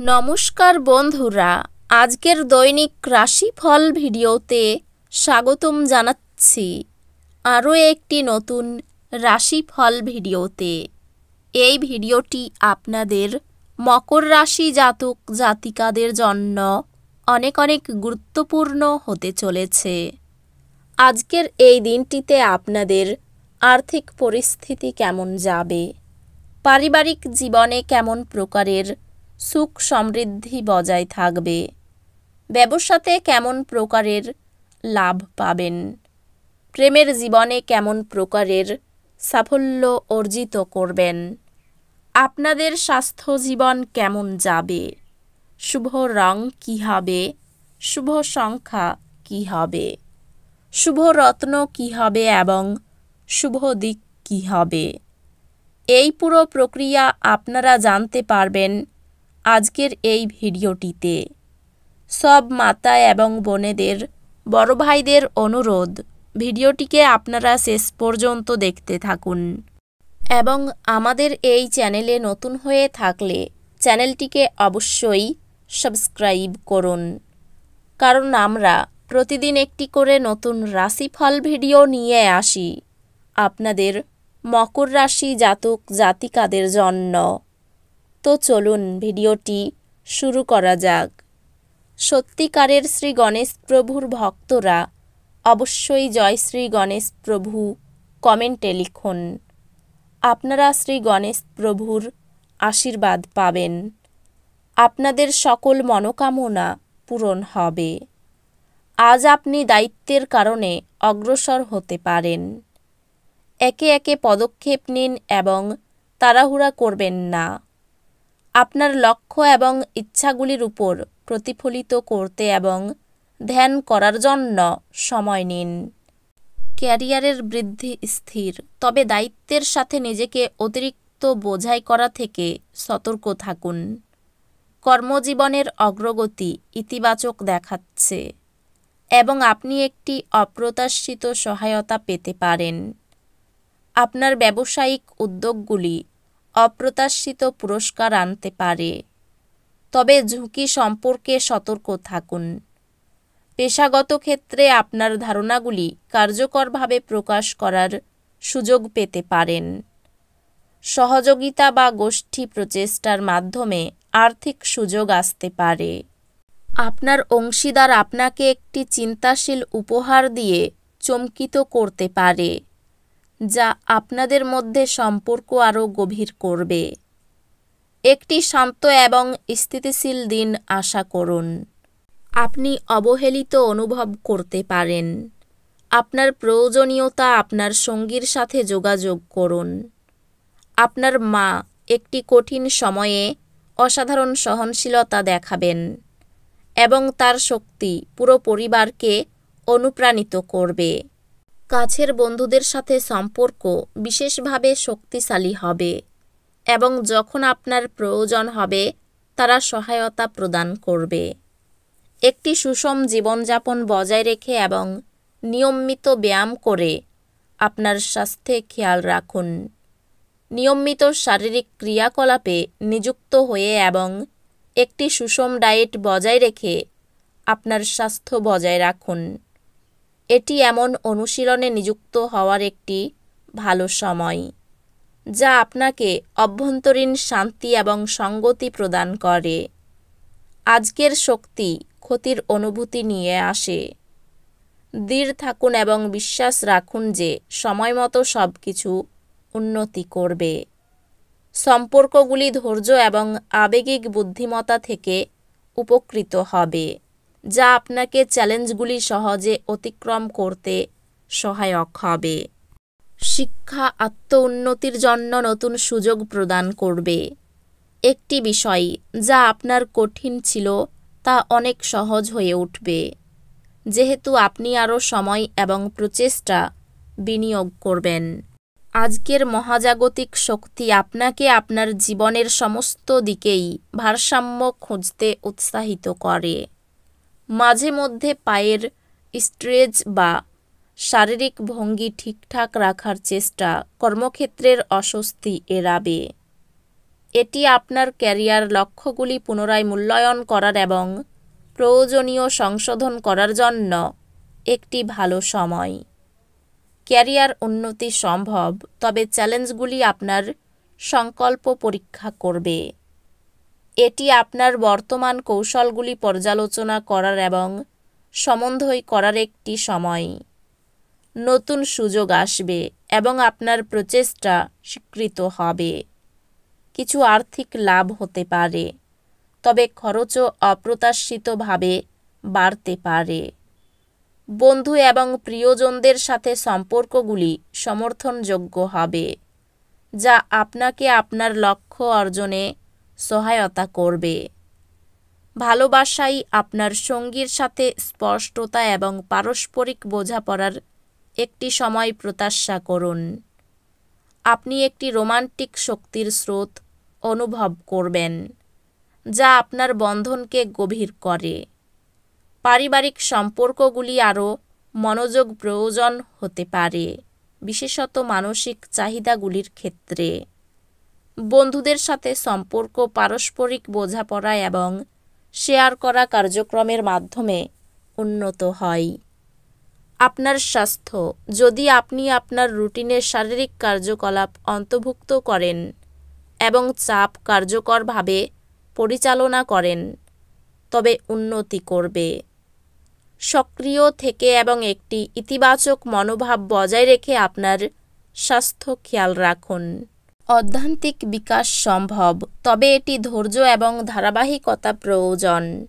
নমস্কার বন্ধুরা, আজকের দৈনিক রাশিফল ভিডিওতে স্বাগতম জানাচ্ছি আরও একটি নতুন রাশিফল ভিডিওতে। এই ভিডিওটি আপনাদের মকর রাশি জাতক জাতিকাদের জন্য অনেক অনেক গুরুত্বপূর্ণ হতে চলেছে। আজকের এই দিনটিতে আপনাদের আর্থিক পরিস্থিতি কেমন যাবে, পারিবারিক জীবনে কেমন প্রকারের সুখ সমৃদ্ধি বজায় থাকবে, ব্যবসাতে কেমন প্রকারের লাভ পাবেন, প্রেমের জীবনে কেমন প্রকারের সাফল্য অর্জিত করবেন, আপনাদের স্বাস্থ্য জীবন কেমন যাবে, শুভ রং কী হবে, শুভ সংখ্যা কী হবে, শুভ রত্ন কী হবে এবং শুভ দিক কী হবে, এই পুরো প্রক্রিয়া আপনারা জানতে পারবেন আজকের এই ভিডিওটিতে। সব মাতা এবং বোনেদের, বড় ভাইদের অনুরোধ, ভিডিওটিকে আপনারা শেষ পর্যন্ত দেখতে থাকুন এবং আমাদের এই চ্যানেলে নতুন হয়ে থাকলে চ্যানেলটিকে অবশ্যই সাবস্ক্রাইব করুন, কারণ আমরা প্রতিদিন একটি করে নতুন রাশিফল ভিডিও নিয়ে আসি আপনাদের মকর রাশি জাতক জাতিকাদের জন্য। তো চলুন ভিডিওটি শুরু করা যাক। সত্যিকারের শ্রী গণেশ প্রভুর ভক্তরা অবশ্যই জয় শ্রী গণেশ প্রভু কমেন্টে লিখুন। আপনারা শ্রী গণেশ প্রভুর আশীর্বাদ পাবেন, আপনাদের সকল মনোকামনা পূরণ হবে। আজ আপনি দায়িত্বের কারণে অগ্রসর হতে পারেন। একে একে পদক্ষেপ নিন এবং তাড়াহুড়া করবেন না। আপনার লক্ষ্য এবং ইচ্ছাগুলির উপর প্রতিফলিত করতে এবং ধ্যান করার জন্য সময় নিন। ক্যারিয়ারের বৃদ্ধি স্থির, তবে দায়িত্বের সাথে নিজেকে অতিরিক্ত বোঝাই করা থেকে সতর্ক থাকুন। কর্মজীবনের অগ্রগতি ইতিবাচক দেখাচ্ছে এবং আপনি একটি অপ্রত্যাশিত সহায়তা পেতে পারেন। আপনার ব্যবসায়িক উদ্যোগগুলি অপ্রত্যাশিত পুরস্কার আনতে পারে, তবে ঝুঁকি সম্পর্কে সতর্ক থাকুন। পেশাগত ক্ষেত্রে আপনার ধারণাগুলি কার্যকরভাবে প্রকাশ করার সুযোগ পেতে পারেন। সহযোগিতা বা গোষ্ঠী প্রচেষ্টার মাধ্যমে আর্থিক সুযোগ আসতে পারে। আপনার অংশীদার আপনাকে একটি চিন্তাশীল উপহার দিয়ে চমকিত করতে পারে, যা আপনাদের মধ্যে সম্পর্ক আরও গভীর করবে। একটি শান্ত এবং স্থিতিশীল দিন আশা করুন। আপনি অবহেলিত অনুভব করতে পারেন। আপনার প্রয়োজনীয়তা আপনার সঙ্গীর সাথে যোগাযোগ করুন। আপনার মা একটি কঠিন সময়ে অসাধারণ সহনশীলতা দেখাবেন এবং তার শক্তি পুরো পরিবারকে অনুপ্রাণিত করবে। কাছের বন্ধুদের সাথে সম্পর্ক বিশেষভাবে শক্তিশালী হবে এবং যখন আপনার প্রয়োজন হবে তারা সহায়তা প্রদান করবে। একটি সুষম জীবনযাপন বজায় রেখে এবং নিয়মিত ব্যায়াম করে আপনার স্বাস্থ্যে খেয়াল রাখুন। নিয়মিত শারীরিক ক্রিয়াকলাপে নিযুক্ত হয়ে এবং একটি সুষম ডায়েট বজায় রেখে আপনার স্বাস্থ্য বজায় রাখুন। এটি এমন অনুশীলনে নিযুক্ত হওয়ার একটি ভালো সময়, যা আপনাকে অভ্যন্তরীণ শান্তি এবং সঙ্গতি প্রদান করে। আজকের শক্তি ক্ষতির অনুভূতি নিয়ে আসে। দৃঢ় থাকুন এবং বিশ্বাস রাখুন যে সময়মতো সব কিছু উন্নতি করবে। সম্পর্কগুলি ধৈর্য এবং আবেগিক বুদ্ধিমত্তা থেকে উপকৃত হবে, যা আপনাকে চ্যালেঞ্জগুলি সহজে অতিক্রম করতে সহায়ক হবে। শিক্ষা আত্ম উন্নতির জন্য নতুন সুযোগ প্রদান করবে। একটি বিষয় যা আপনার কঠিন ছিল তা অনেক সহজ হয়ে উঠবে, যেহেতু আপনি আরও সময় এবং প্রচেষ্টা বিনিয়োগ করবেন। আজকের মহাজাগতিক শক্তি আপনাকে আপনার জীবনের সমস্ত দিকেই ভারসাম্য খুঁজতে উৎসাহিত করে। মাঝে মধ্যে পায়ের স্ট্রেচ বা শারীরিক ভঙ্গি ঠিকঠাক রাখার চেষ্টা কর্মক্ষেত্রের অস্বস্তি এড়াবে। এটি আপনার ক্যারিয়ার লক্ষ্যগুলি পুনরায় মূল্যায়ন করার এবং প্রয়োজনীয় সংশোধন করার জন্য একটি ভালো সময়। ক্যারিয়ার উন্নতি সম্ভব, তবে চ্যালেঞ্জগুলি আপনার সংকল্প পরীক্ষা করবে। এটি আপনার বর্তমান কৌশলগুলি পর্যালোচনা করার এবং সমন্বয় করার একটি সময়। নতুন সুযোগ আসবে এবং আপনার প্রচেষ্টা স্বীকৃত হবে। কিছু আর্থিক লাভ হতে পারে, তবে খরচও অপ্রত্যাশিতভাবে বাড়তে পারে। বন্ধু এবং প্রিয়জনদের সাথে সম্পর্কগুলি সমর্থনযোগ্য হবে, যা আপনাকে আপনার লক্ষ্য অর্জনে সহায়তা করবে। ভালোবাসায় আপনার সঙ্গীর সাথে স্পষ্টতা এবং পারস্পরিক বোঝাপড়ার একটি সময় প্রত্যাশা করুন। আপনি একটি রোমান্টিক শক্তির স্রোত অনুভব করবেন, যা আপনার বন্ধনকে গভীর করে। পারিবারিক সম্পর্কগুলি আরও মনোযোগ প্রয়োজন হতে পারে, বিশেষত মানসিক চাহিদাগুলির ক্ষেত্রে। বন্ধুদের সাথে সম্পর্ক পারস্পরিক বোঝাপড়া এবং শেয়ার করা কার্যক্রমের মাধ্যমে উন্নত হয়। আপনার স্বাস্থ্য, যদি আপনি আপনার রুটিনে শারীরিক কার্যকলাপ অন্তর্ভুক্ত করেন এবং চাপ কার্যকরভাবে পরিচালনা করেন, তবে উন্নতি করবে। সক্রিয় থেকে এবং একটি ইতিবাচক মনোভাব বজায় রেখে আপনার স্বাস্থ্য খেয়াল রাখুন। অধ্যাত্মিক বিকাশ সম্ভব, তবে এটি ধৈর্য এবং ধারাবাহিকতা প্রয়োজন।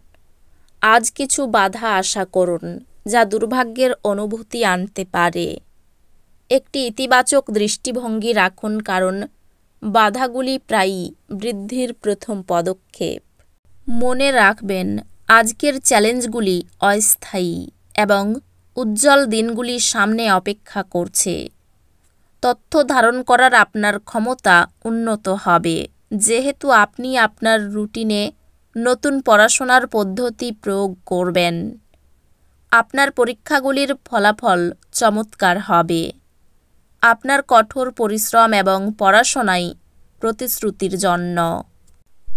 আজ কিছু বাধা আশা করুন, যা দুর্ভাগ্যের অনুভূতি আনতে পারে। একটি ইতিবাচক দৃষ্টিভঙ্গি রাখুন, কারণ বাধাগুলি প্রায়ই বৃদ্ধির প্রথম পদক্ষেপ। মনে রাখবেন, আজকের চ্যালেঞ্জগুলি অস্থায়ী এবং উজ্জ্বল দিনগুলি সামনে অপেক্ষা করছে। তথ্য ধারণ করার আপনার ক্ষমতা উন্নত হবে, যেহেতু আপনি আপনার রুটিনে নতুন পড়াশোনার পদ্ধতি প্রয়োগ করবেন। আপনার পরীক্ষাগুলির ফলাফল চমৎকার হবে। আপনার কঠোর পরিশ্রম এবং পড়াশোনায় প্রতিশ্রুতির জন্য।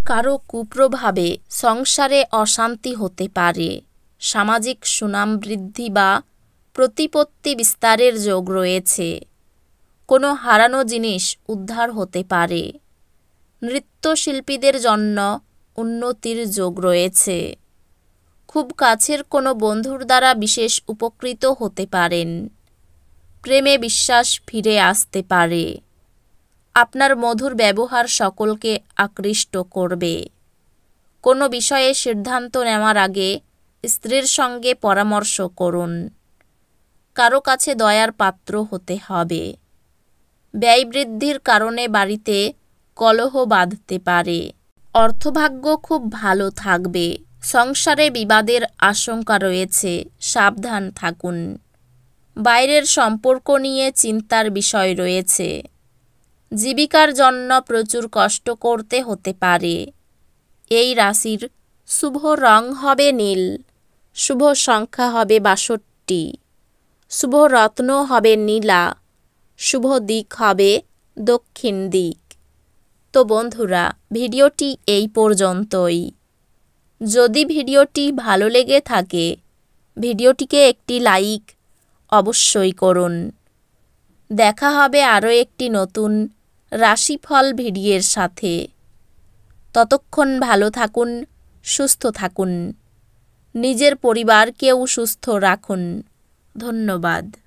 কারো কুপ্রভাবে সংসারে অশান্তি হতে পারে। সামাজিক সুনাম বৃদ্ধি বা প্রতিপত্তি বিস্তারের যোগ রয়েছে। কোনো হারানো জিনিস উদ্ধার হতে পারে। নৃত্যশিল্পীদের জন্য উন্নতির যোগ রয়েছে। খুব কাছের কোনো বন্ধুর দ্বারা বিশেষ উপকৃত হতে পারেন। প্রেমে বিশ্বাস ফিরে আসতে পারে। আপনার মধুর ব্যবহার সকলকে আকৃষ্ট করবে। কোনো বিষয়ে সিদ্ধান্ত নেওয়ার আগে স্ত্রীর সঙ্গে পরামর্শ করুন। কারো কাছে দয়ার পাত্র হতে হবে। ব্যয় বৃদ্ধির কারণে বাড়িতে কলহ বাঁধতে পারে। অর্থভাগ্য খুব ভালো থাকবে। সংসারে বিবাদের আশঙ্কা রয়েছে, সাবধান থাকুন। বাইরের সম্পর্ক নিয়ে চিন্তার বিষয় রয়েছে। জীবিকার জন্য প্রচুর কষ্ট করতে হতে পারে। এই রাশির শুভ রং হবে নীল, শুভ সংখ্যা হবে 62, শুভ রত্ন হবে নীলা, শুভ দিক হবে দক্ষিণ দিক। তো বন্ধুরা, ভিডিওটি এই পর্যন্তই। যদি ভিডিওটি ভালো লেগে থাকে, ভিডিওটিকে একটি লাইক অবশ্যই করুন। দেখা হবে আরও একটি নতুন রাশিফল ভিডিওর সাথে। ততক্ষণ ভালো থাকুন, সুস্থ থাকুন। নিজের পরিবারকেও সুস্থ রাখুন। ধন্যবাদ।